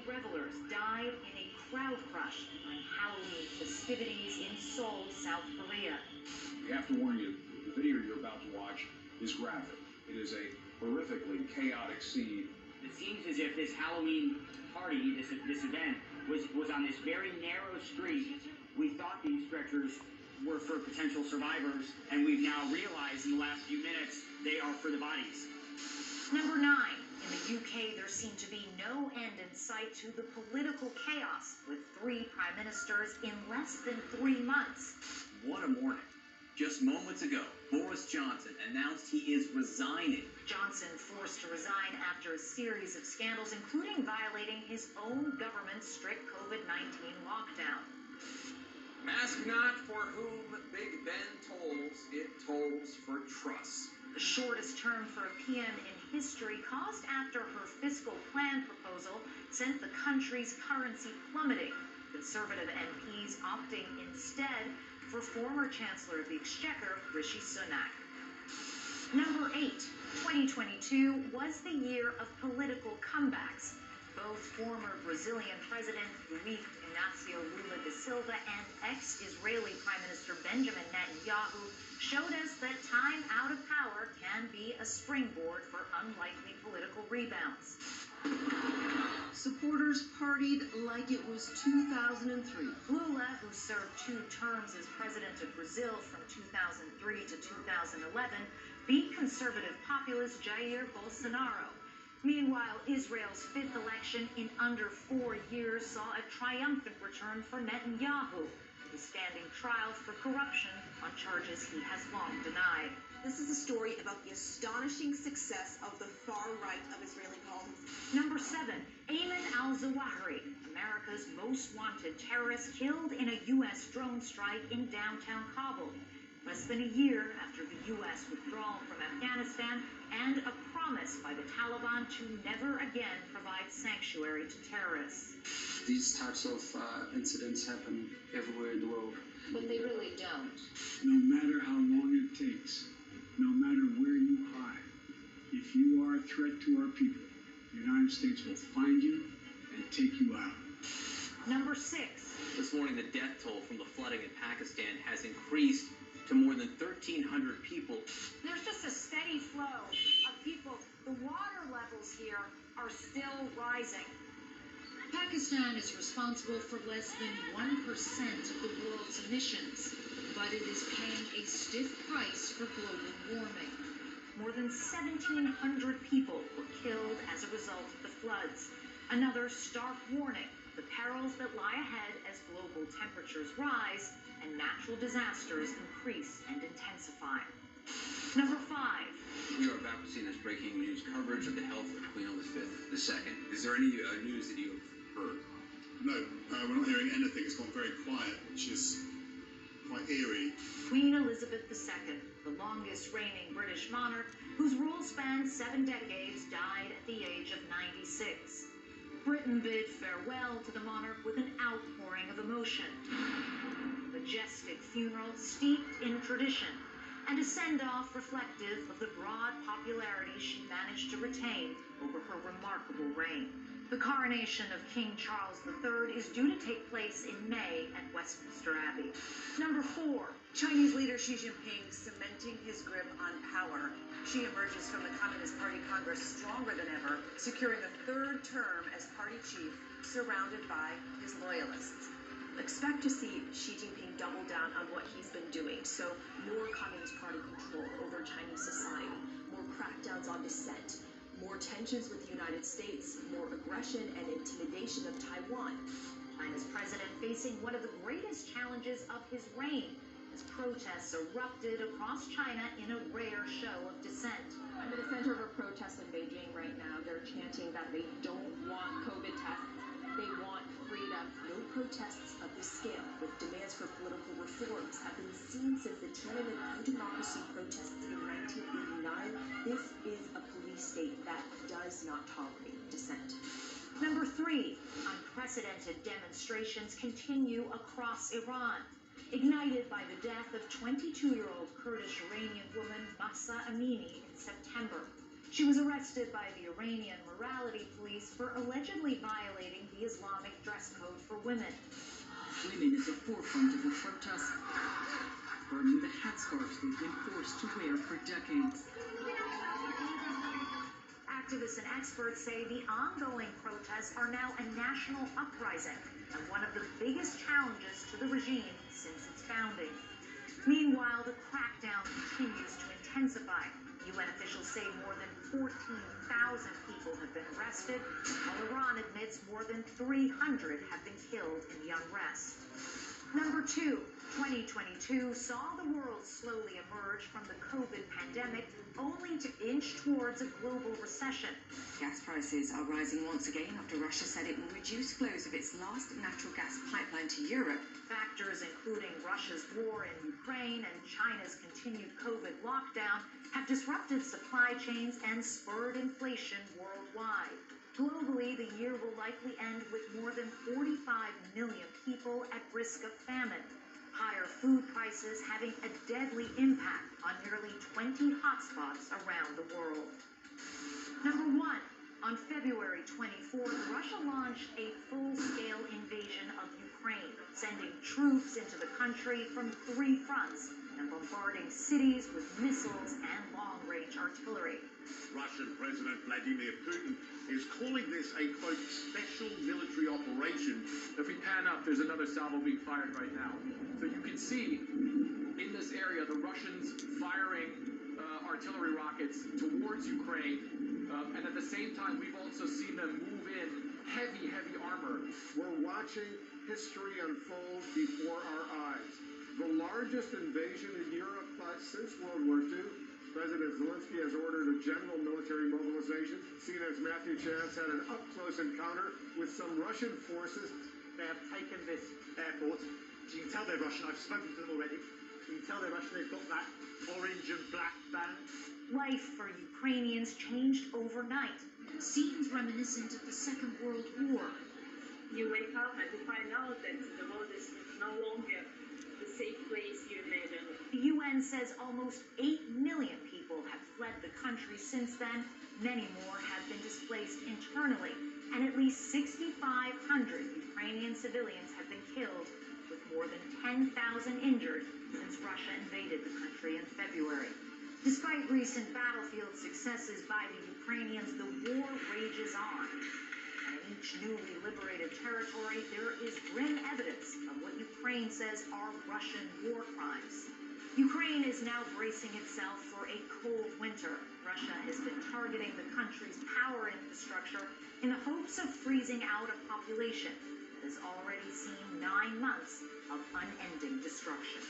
Israeli revelers died in a crowd crush on Halloween festivities in Seoul, South Korea. We have to warn you, the video you're about to watch is graphic. It is a horrifically chaotic scene. It seems as if this Halloween party, this event, was on this very narrow street. We thought these stretchers were for potential survivors, and we've now realized in the last few minutes they are for the bodies. Number 9. In the UK, there seemed to be no end in sight to the political chaos, with 3 prime ministers in less than 3 months. What a morning. Just moments ago, Boris Johnson announced he is resigning. Johnson forced to resign after a series of scandals, including violating his own government's strict COVID-19 lockdown. Ask not for whom Big Ben tolls, it tolls for Truss. The shortest term for a PM in history caused after her fiscal plan proposal sent the country's currency plummeting. Conservative MPs opting instead for former Chancellor of the Exchequer, Rishi Sunak. Number 8. 2022 was the year of political comebacks. Both former Brazilian President Luiz Inácio Lula da Silva and ex-Israeli Prime Minister Benjamin Netanyahu showed us that time out of power can be a springboard for unlikely political rebounds. Supporters partied like it was 2003. Lula, who served 2 terms as president of Brazil from 2003 to 2011, beat conservative populist Jair Bolsonaro. Meanwhile, Israel's 5th election in under 4 years saw a triumphant return for Netanyahu, who is standing trial for corruption on charges he has long denied. This is a story about the astonishing success of the far right of Israeli politics. Number 7. Ayman al-Zawahiri, America's most wanted terrorist, killed in a U.S. drone strike in downtown Kabul. Less than a year after the U.S. withdrawal from Afghanistan and a promise by the Taliban to never again provide sanctuary to terrorists. These types of incidents happen everywhere in the world. But they really don't. No matter how long it takes, no matter where you hide, if you are a threat to our people, the United States will find you and take you out. Number 6. This morning, the death toll from the flooding in Pakistan has increased to more than 1,300 people. There's just a steady flow of people. The water levels here are still rising. Pakistan is responsible for less than 1% of the world's emissions, but it is paying a stiff price for global warming. More than 1,700 people were killed as a result of the floods. Another stark warning, the perils that lie ahead as global temperatures rise and natural disasters increase and intensify. Number 5. We are about to see this breaking news coverage of the health of Queen Elizabeth II. Is there any news that you have heard? No, we're not hearing anything. It's gone very quiet, which is quite eerie. Queen Elizabeth II, the longest reigning British monarch, whose rule spanned 7 decades, died at the age of 96. Britain bid farewell to the monarch with an outpouring of emotion. Majestic funeral steeped in tradition, and a send-off reflective of the broad popularity she managed to retain over her remarkable reign. The coronation of King Charles III is due to take place in May at Westminster Abbey. Number 4. Chinese leader Xi Jinping cementing his grip on power. Xi emerges from the Communist Party Congress stronger than ever, securing a 3rd term as party chief, surrounded by his loyalists. Expect to see Xi Jinping double down on what he's been doing. So more Communist Party control over Chinese society, more crackdowns on dissent, more tensions with the United States, more aggression and intimidation of Taiwan. China's president facing one of the greatest challenges of his reign, as protests erupted across China in a rare show of dissent. I'm in the center of a protest in Beijing right now. They're chanting that they don't want COVID tests. They want freedom. No protests of this scale, with demands for political reforms, have been seen since the Tiananmen pro-democracy protests in 1989. This is a police state that does not tolerate dissent. Number 3. Unprecedented demonstrations continue across Iran, ignited by the death of 22-year-old Kurdish Iranian woman Mahsa Amini in September. She was arrested by the Iranian morality police for allegedly violating the Islamic dress code for women. Women at the forefront of the protest, burning the headscarves they've been forced to wear for decades. Activists and experts say the ongoing protests are now a national uprising and one of the biggest challenges to the regime since its founding. Meanwhile, the crackdown continues to intensify. UN officials say more than 14,000 people have been arrested, while Iran admits more than 300 have been killed in the unrest. Number 2, 2022 saw the world slowly emerge from the COVID pandemic, only to inch towards a global recession. Gas prices are rising once again after Russia said it will reduce flows of its last natural gas pipeline to Europe. Factors including Russia's war in Ukraine and China's continued COVID lockdown have disrupted supply chains and spurred inflation worldwide. Globally, the year will likely end with more than 45 million people at risk of famine. Higher food prices having a deadly impact on nearly 20 hotspots around the world. Number 1. On February 24th, Russia launched a full-scale invasion of Ukraine, sending troops into the country from 3 fronts and bombarding cities with missiles and long-range artillery. Russian President Vladimir Putin is calling this a, quote, special military operation. If we pan up, there's another salvo being fired right now. So you can see in this area the Russians firing artillery rockets towards Ukraine. And at the same time, we've also seen them move in heavy armor. We're watching history unfold before our eyes. The largest invasion in Europe since World War II. President Zelensky has ordered a general military mobilization. CNN's Matthew Chance had an up-close encounter with some Russian forces. They have taken this airport. You can tell they're Russian. I've spoken to them already. You can tell they're Russian. They've got that orange and black band. Life for Ukrainians changed overnight. Scenes reminiscent of the Second World War. You wake up and you find out that the world is no longer the safe place you imagined. The UN says almost 8 million people have fled the country since then. Many more have been displaced internally, and at least 6,500 Ukrainian civilians have been killed, with more than 10,000 injured since Russia invaded the country in February. Despite recent battlefield successes by the Ukrainians, the war rages on. And in each newly liberated territory, there is grim evidence of what Ukraine says are Russian war crimes. Ukraine is now bracing itself for a cold winter. Russia has been targeting the country's power infrastructure in the hopes of freezing out a population that has already seen 9 months of unending destruction.